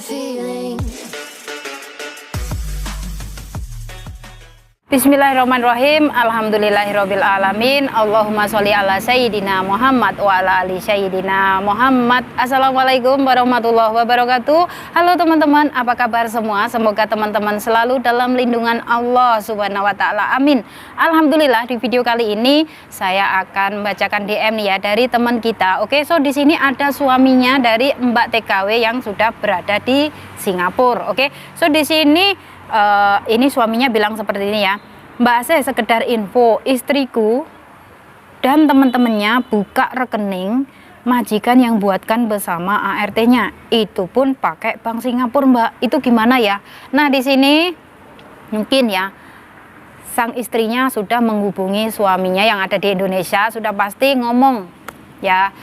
feeling. Bismillahirrahmanirrahim. Alhamdulillahirabbil alamin. Allahumma sholli ala sayyidina Muhammad wa ala ali sayyidina Muhammad. Assalamualaikum warahmatullahi wabarakatuh. Halo teman-teman, apa kabar semua? Semoga teman-teman selalu dalam lindungan Allah Subhanahu wa taala. Amin. Alhamdulillah, di video kali ini saya akan membacakan DM nih ya dari teman kita. Oke, so di sini ada suaminya dari Mbak TKW yang sudah berada di Singapura. Oke. So di sini ini suaminya bilang seperti ini ya, Mbak, saya sekedar info, istriku dan teman-temannya buka rekening majikan yang buatkan bersama ART-nya, itu pun pakai Bank Singapura, Mbak. Itu gimana ya? Nah, di sini mungkin ya sang istrinya sudah menghubungi suaminya yang ada di Indonesia, sudah pasti ngomong ya,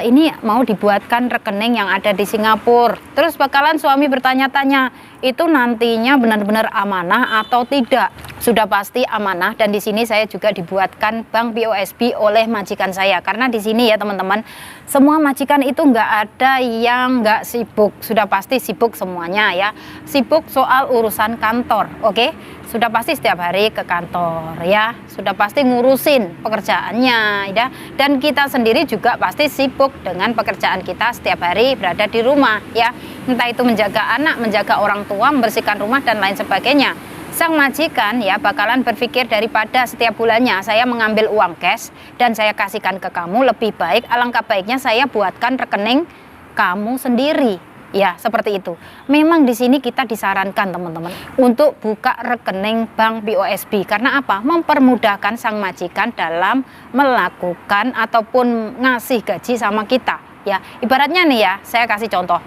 ini mau dibuatkan rekening yang ada di Singapura. Terus bakalan suami bertanya-tanya, itu nantinya benar-benar amanah atau tidak? Sudah pasti amanah, dan di sini saya juga dibuatkan bank BOSB oleh majikan saya. Karena di sini ya teman-teman, semua majikan itu nggak ada yang nggak sibuk. Sudah pasti sibuk semuanya ya. Sibuk soal urusan kantor, oke? Sudah pasti setiap hari ke kantor ya. Sudah pasti ngurusin pekerjaannya ya. Dan kita sendiri juga pasti sibuk dengan pekerjaan kita setiap hari berada di rumah ya. Entah itu menjaga anak, menjaga orang tua, membersihkan rumah dan lain sebagainya. Sang majikan ya bakalan berpikir, daripada setiap bulannya saya mengambil uang cash dan saya kasihkan ke kamu, lebih baik, alangkah baiknya saya buatkan rekening kamu sendiri. Ya, seperti itu. Memang di sini kita disarankan teman-teman untuk buka rekening bank BOSB. Karena apa? Mempermudahkan sang majikan dalam melakukan ataupun ngasih gaji sama kita. Ya, ibaratnya nih ya, saya kasih contoh.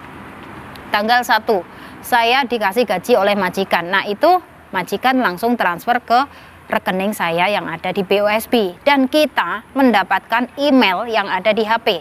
Tanggal 1 saya dikasih gaji oleh majikan. Nah, itu majikan langsung transfer ke rekening saya yang ada di BOSB, dan kita mendapatkan email yang ada di HP.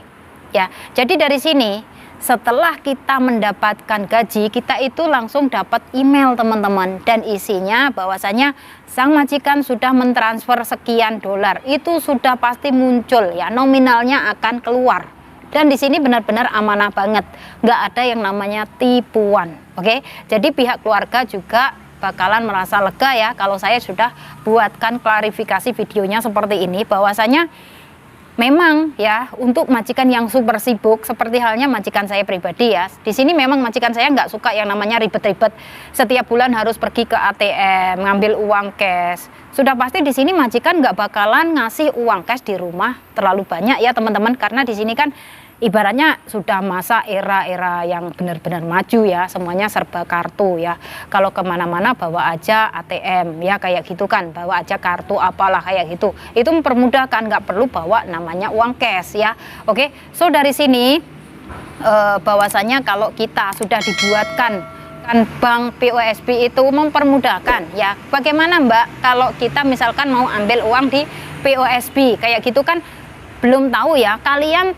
Ya, jadi dari sini setelah kita mendapatkan gaji, kita itu langsung dapat email teman-teman, dan isinya bahwasanya sang majikan sudah mentransfer sekian dolar. Itu sudah pasti muncul ya, nominalnya akan keluar. Dan di sini benar-benar amanah banget, nggak ada yang namanya tipuan. Oke, jadi pihak keluarga juga bakalan merasa lega ya kalau saya sudah buatkan klarifikasi videonya seperti ini, bahwasanya memang ya untuk majikan yang super sibuk seperti halnya majikan saya pribadi ya, di sini memang majikan saya nggak suka yang namanya ribet-ribet, setiap bulan harus pergi ke ATM ngambil uang cash. Sudah pasti di sini majikan nggak bakalan ngasih uang cash di rumah terlalu banyak ya teman-teman, karena di sini kan ibaratnya sudah masa era-era yang benar-benar maju ya, semuanya serba kartu ya. Kalau kemana-mana bawa aja ATM ya, kayak gitu kan, bawa aja kartu apalah kayak gitu. Itu mempermudahkan, nggak perlu bawa namanya uang cash ya. Oke, so dari sini bahwasanya kalau kita sudah dibuatkan kan bank BOSB itu mempermudahkan ya. Bagaimana Mbak kalau kita misalkan mau ambil uang di BOSB kayak gitu kan, belum tahu ya, kalian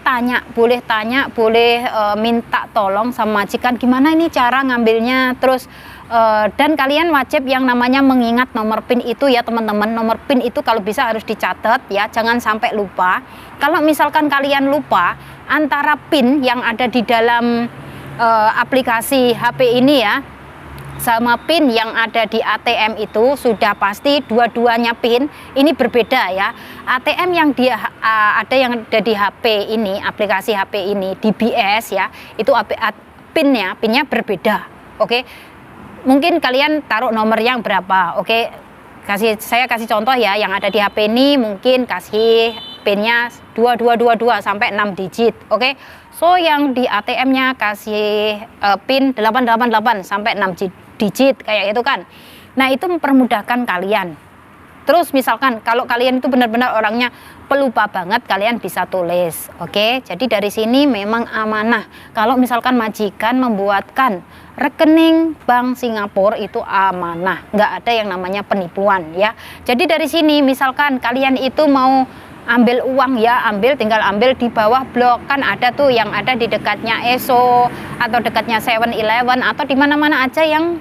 boleh minta tolong sama majikan gimana ini cara ngambilnya. Terus dan kalian wajib yang namanya mengingat nomor PIN itu ya teman-teman. Nomor PIN itu kalau bisa harus dicatat ya, jangan sampai lupa. Kalau misalkan kalian lupa, antara PIN yang ada di dalam aplikasi HP ini ya sama PIN yang ada di ATM itu sudah pasti dua-duanya PIN ini berbeda ya. ATM yang ada yang ada di HP ini, aplikasi HP ini di BS ya, itu PIN-nya berbeda. Oke, mungkin kalian taruh nomor yang berapa. Oke, saya kasih contoh ya, yang ada di HP ini mungkin kasih PIN-nya 2222 sampai 6 digit. Oke, so yang di ATM-nya kasih PIN 888 sampai 6 digit kayak itu kan. Nah, itu mempermudahkan kalian. Terus misalkan kalau kalian itu benar-benar orangnya pelupa banget, kalian bisa tulis. Oke, jadi dari sini memang amanah. Kalau misalkan majikan membuatkan rekening bank Singapura itu amanah, nggak ada yang namanya penipuan ya. Jadi dari sini misalkan kalian itu mau ambil uang ya, tinggal ambil di bawah blok, kan ada tuh yang ada di dekatnya ESO atau dekatnya 7-Eleven atau di mana-mana aja yang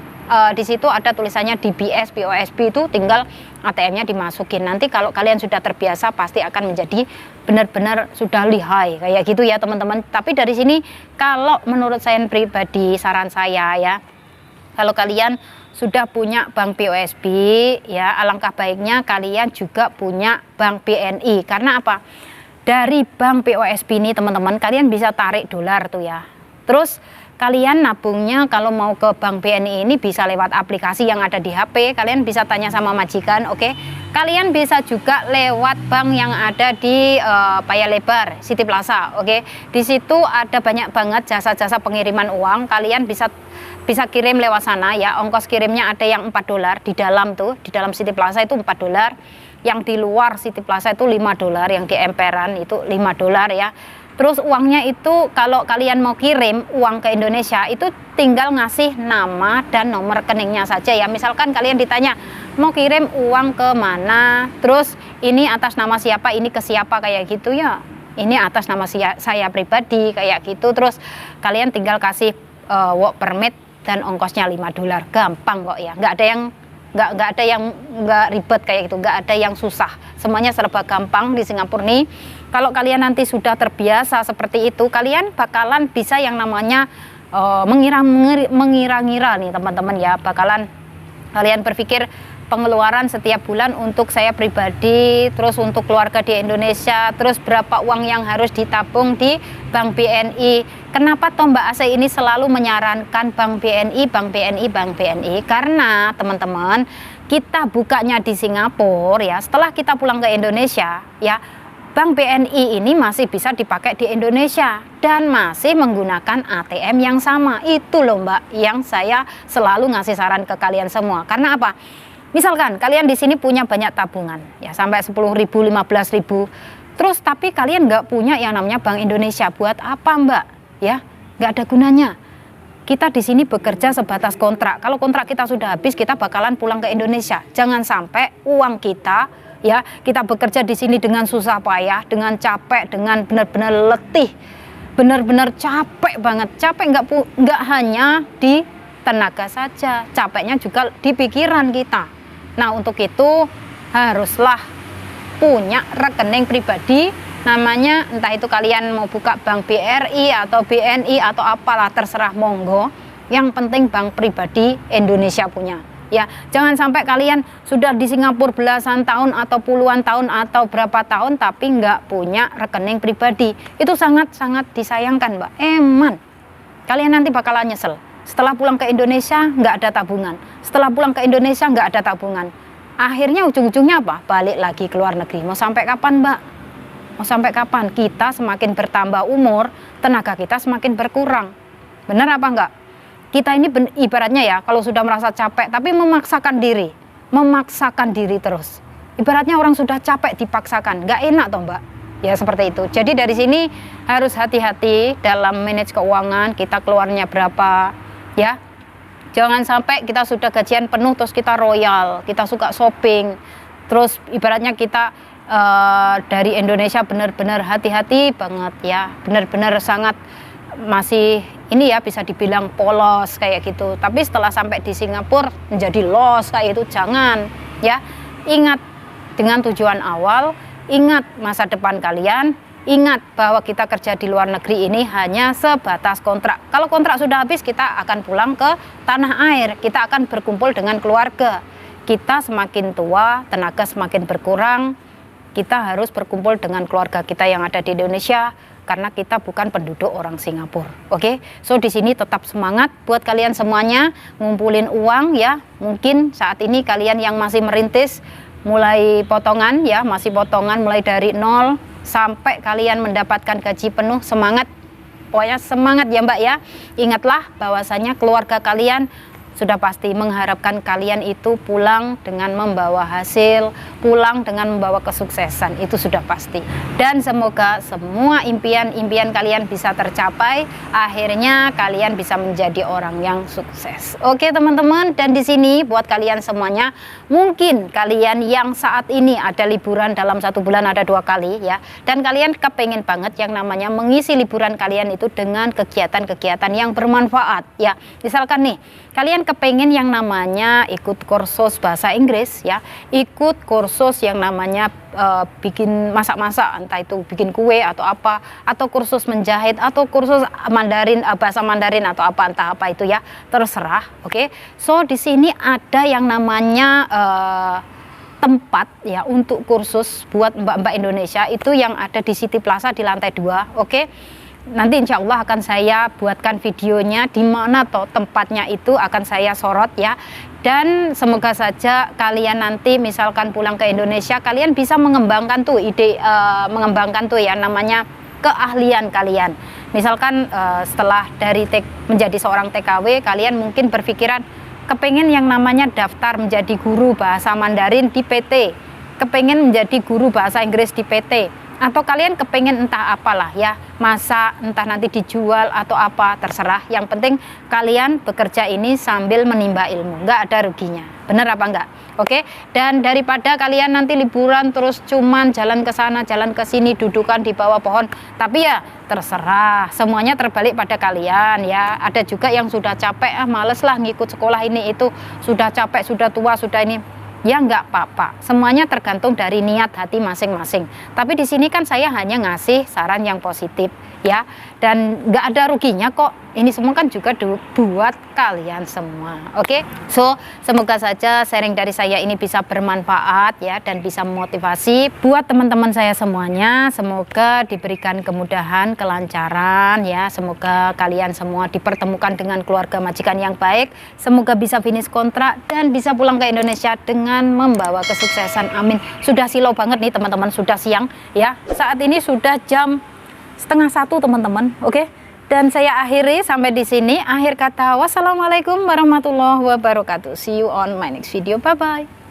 di situ ada tulisannya DBS, POSB, itu tinggal ATM-nya dimasukin. Nanti kalau kalian sudah terbiasa pasti akan menjadi benar-benar sudah lihai kayak gitu ya teman-teman. Tapi dari sini kalau menurut saya pribadi, saran saya ya, kalau kalian sudah punya bank POSB ya, alangkah baiknya kalian juga punya bank BNI. Karena apa? Dari bank POSB ini teman-teman, kalian bisa tarik dolar tuh ya. Terus kalian nabungnya kalau mau ke bank BNI ini bisa lewat aplikasi yang ada di HP. Kalian bisa tanya sama majikan, oke? Kalian bisa juga lewat bank yang ada di Paya Lebar, City Plaza, oke? Di situ ada banyak banget jasa-jasa pengiriman uang. Kalian bisa kirim lewat sana ya. Ongkos kirimnya ada yang $4 di dalam tuh, di dalam City Plaza itu $4. Yang di luar City Plaza itu $5, yang di emperan itu $5 ya. Terus uangnya itu kalau kalian mau kirim uang ke Indonesia itu tinggal ngasih nama dan nomor rekeningnya saja ya. Misalkan kalian ditanya mau kirim uang ke mana, terus ini atas nama siapa, ini ke siapa kayak gitu ya. Ini atas nama saya pribadi kayak gitu. Terus kalian tinggal kasih work permit dan ongkosnya $5. Gampang kok ya. Nggak ada yang nggak ribet kayak gitu, nggak ada yang susah. Semuanya serba gampang di Singapura nih. Kalau kalian nanti sudah terbiasa seperti itu, kalian bakalan bisa yang namanya mengira-ngira nih teman-teman ya. Bakalan kalian berpikir pengeluaran setiap bulan untuk saya pribadi, terus untuk keluarga di Indonesia, terus berapa uang yang harus ditabung di Bank BNI. Kenapa toh Mbak Ase ini selalu menyarankan Bank BNI, Bank BNI, Bank BNI? Karena teman-teman, kita bukanya di Singapura ya, setelah kita pulang ke Indonesia ya, Bank BNI ini masih bisa dipakai di Indonesia dan masih menggunakan ATM yang sama. Itu loh Mbak yang saya selalu ngasih saran ke kalian semua. Karena apa? Misalkan kalian di sini punya banyak tabungan ya, sampai 10.000, 15.000. Terus tapi kalian nggak punya yang namanya Bank Indonesia. Buat apa Mbak? Ya, nggak ada gunanya. Kita di sini bekerja sebatas kontrak. Kalau kontrak kita sudah habis, kita bakalan pulang ke Indonesia. Jangan sampai uang kita ya, kita bekerja di sini dengan susah payah, dengan capek, dengan benar-benar letih, benar-benar capek banget. Capek nggak hanya di tenaga saja, capeknya juga di pikiran kita. Nah untuk itu haruslah punya rekening pribadi, namanya entah itu kalian mau buka bank BRI atau BNI atau apalah, terserah monggo. Yang penting bank pribadi Indonesia punya. Ya, jangan sampai kalian sudah di Singapura belasan tahun atau puluhan tahun atau berapa tahun tapi nggak punya rekening pribadi. Itu sangat-sangat disayangkan Mbak. Eman, kalian nanti bakalan nyesel. Setelah pulang ke Indonesia nggak ada tabungan. Setelah pulang ke Indonesia nggak ada tabungan. Akhirnya ujung-ujungnya apa? Balik lagi ke luar negeri. Mau sampai kapan Mbak? Mau sampai kapan? Kita semakin bertambah umur, tenaga kita semakin berkurang. Benar apa enggak? Kita ini ibaratnya ya, kalau sudah merasa capek, tapi memaksakan diri terus. Ibaratnya orang sudah capek dipaksakan, nggak enak toh Mbak? Ya seperti itu. Jadi dari sini harus hati-hati dalam manage keuangan, kita keluarnya berapa, ya. Jangan sampai kita sudah gajian penuh terus kita royal, kita suka shopping, terus ibaratnya kita dari Indonesia benar-benar hati-hati banget ya, benar-benar sangat masih ini ya bisa dibilang polos kayak gitu. Tapi setelah sampai di Singapura menjadi los kayak itu, jangan ya. Ingat dengan tujuan awal, ingat masa depan kalian, ingat bahwa kita kerja di luar negeri ini hanya sebatas kontrak. Kalau kontrak sudah habis, kita akan pulang ke tanah air, kita akan berkumpul dengan keluarga. Kita semakin tua, tenaga semakin berkurang, kita harus berkumpul dengan keluarga kita yang ada di Indonesia, karena kita bukan penduduk orang Singapura. Oke, so di sini tetap semangat buat kalian semuanya, ngumpulin uang ya. Mungkin saat ini kalian yang masih merintis, mulai potongan ya, masih potongan mulai dari nol sampai kalian mendapatkan gaji penuh, semangat. Pokoknya semangat ya Mbak ya. Ingatlah bahwasanya keluarga kalian sudah pasti mengharapkan kalian itu pulang dengan membawa hasil, pulang dengan membawa kesuksesan, itu sudah pasti. Dan semoga semua impian-impian kalian bisa tercapai, akhirnya kalian bisa menjadi orang yang sukses. Oke teman-teman, dan di sini buat kalian semuanya, mungkin kalian yang saat ini ada liburan dalam 1 bulan ada 2 kali ya, dan kalian kepengen banget yang namanya mengisi liburan kalian itu dengan kegiatan-kegiatan yang bermanfaat ya. Misalkan nih, kalian kalian kepengen yang namanya ikut kursus bahasa Inggris ya, ikut kursus yang namanya bikin masak-masak, entah itu bikin kue atau apa, atau kursus menjahit, atau kursus Mandarin, bahasa Mandarin atau apa, entah apa itu ya, terserah. Oke. So di sini ada yang namanya tempat ya untuk kursus buat mbak-mbak Indonesia itu yang ada di City Plaza di lantai 2. Oke. Nanti insya Allah akan saya buatkan videonya di mana toh tempatnya itu akan saya sorot ya. Dan semoga saja kalian nanti misalkan pulang ke Indonesia, kalian bisa mengembangkan tuh ide, mengembangkan tuh ya namanya keahlian kalian. Misalkan setelah dari menjadi seorang TKW, kalian mungkin berpikiran kepengen yang namanya daftar menjadi guru bahasa Mandarin di PT, kepengen menjadi guru bahasa Inggris di PT, atau kalian kepengen entah apalah ya, masak, entah nanti dijual atau apa, terserah. Yang penting kalian bekerja ini sambil menimba ilmu, nggak ada ruginya. Bener apa enggak? Oke. Dan daripada kalian nanti liburan terus cuman jalan ke sana, jalan ke sini, dudukan di bawah pohon, tapi ya terserah, semuanya terbalik pada kalian ya. Ada juga yang sudah capek, males lah ngikut sekolah ini itu, sudah capek, sudah tua, sudah ini. Ya nggak apa-apa, semuanya tergantung dari niat hati masing-masing. Tapi di sini kan saya hanya ngasih saran yang positif ya, dan nggak ada ruginya kok. Ini semua kan juga buat kalian semua. Oke. So semoga saja sharing dari saya ini bisa bermanfaat ya, dan bisa memotivasi buat teman-teman saya semuanya. Semoga diberikan kemudahan, kelancaran ya. Semoga kalian semua dipertemukan dengan keluarga majikan yang baik. Semoga bisa finish kontrak dan bisa pulang ke Indonesia dengan membawa kesuksesan. Amin. Sudah silau banget nih teman-teman, sudah siang ya. Saat ini sudah jam 12:30 teman-teman. Oke. Dan saya akhiri sampai di sini. Akhir kata, wassalamualaikum warahmatullahi wabarakatuh. See you on my next video. Bye bye.